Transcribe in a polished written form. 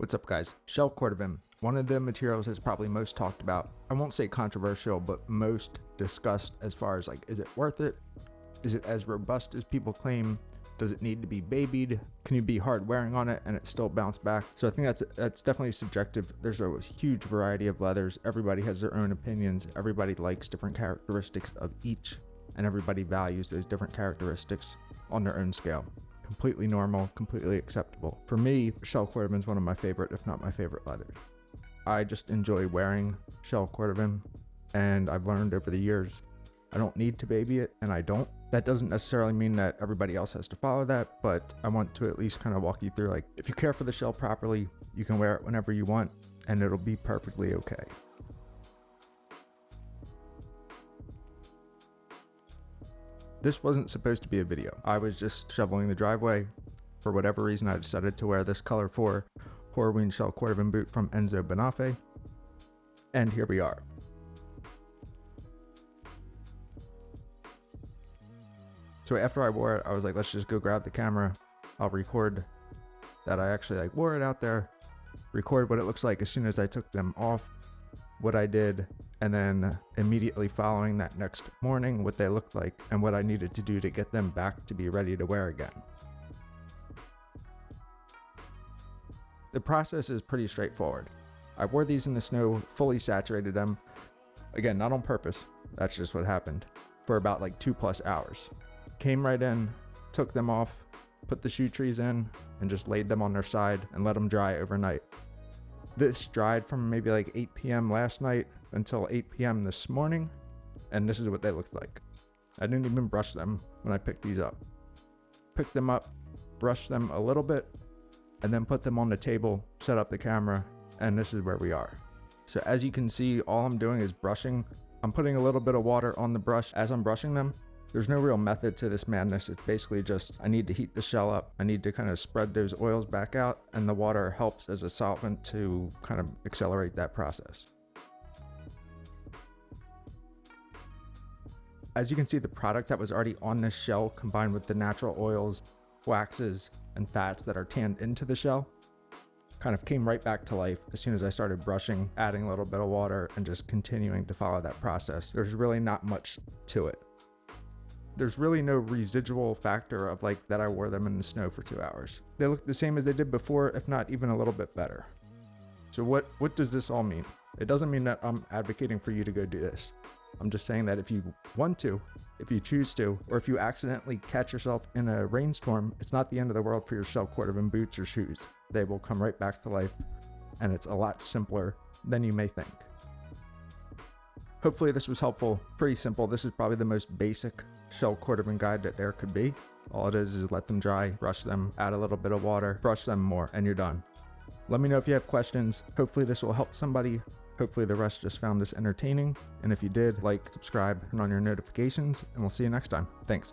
What's up guys? Shell Cordovan, one of the materials that's probably most talked about. I won't say controversial, but most discussed as far as like, is it worth it? Is it as robust as people claim? Does it need to be babied? Can you be hard wearing on it and it still bounce back? So I think that's definitely subjective. There's a huge variety of leathers. Everybody has their own opinions. Everybody likes different characteristics of each, and everybody values those different characteristics on their own scale. Completely normal, completely acceptable. For me, Shell Cordovan is one of my favorite, if not my favorite leathers. I just enjoy wearing Shell Cordovan, and I've learned over the years I don't need to baby it, and I don't. That doesn't necessarily mean that everybody else has to follow that, but I want to at least kind of walk you through, like, if you care for the shell properly, you can wear it whenever you want, and it'll be perfectly okay. This wasn't supposed to be a video. I was just shoveling the driveway. For whatever reason, I decided to wear this color 4 Horween Shell Cordovan boot from Enzo Benafe. And here we are. So after I wore it, I was like, let's just go grab the camera. I'll record that I actually wore it out there, record what it looks like as soon as I took them off, what I did, and then immediately following that next morning, what they looked like and what I needed to do to get them back to be ready to wear again. The process is pretty straightforward. I wore these in the snow, fully saturated them. Again, not on purpose, that's just what happened, for about 2+ hours. Came right in, took them off, put the shoe trees in, and just laid them on their side and let them dry overnight. This dried from maybe 8 p.m. last night until 8 p.m. this morning, and this is what they looked like. I didn't even brush them when I picked these up. Picked them up, brushed them a little bit, and then put them on the table, set up the camera, and this is where we are. So as you can see, all I'm doing is brushing. I'm putting a little bit of water on the brush as I'm brushing them. There's no real method to this madness. It's basically just, I need to heat the shell up. I need to kind of spread those oils back out, and the water helps as a solvent to kind of accelerate that process. As you can see, the product that was already on this shell combined with the natural oils, waxes, and fats that are tanned into the shell kind of came right back to life as soon as I started brushing, adding a little bit of water, and just continuing to follow that process. There's really not much to it. There's really no residual factor of that I wore them in the snow for 2 hours. They look the same as they did before, if not even a little bit better. So what does this all mean? It doesn't mean that I'm advocating for you to go do this. I'm just saying that if you want to, if you choose to, or if you accidentally catch yourself in a rainstorm, it's not the end of the world for your Shell Cordovan boots or shoes. They will come right back to life, and it's a lot simpler than you may think. Hopefully this was helpful. Pretty simple. This is probably the most basic Shell Cordovan guide that there could be. All it is let them dry, brush them, add a little bit of water, brush them more, and you're done. Let me know if you have questions. Hopefully this will help somebody. Hopefully the rest just found this entertaining. And if you did, subscribe, turn on your notifications, and we'll see you next time. Thanks.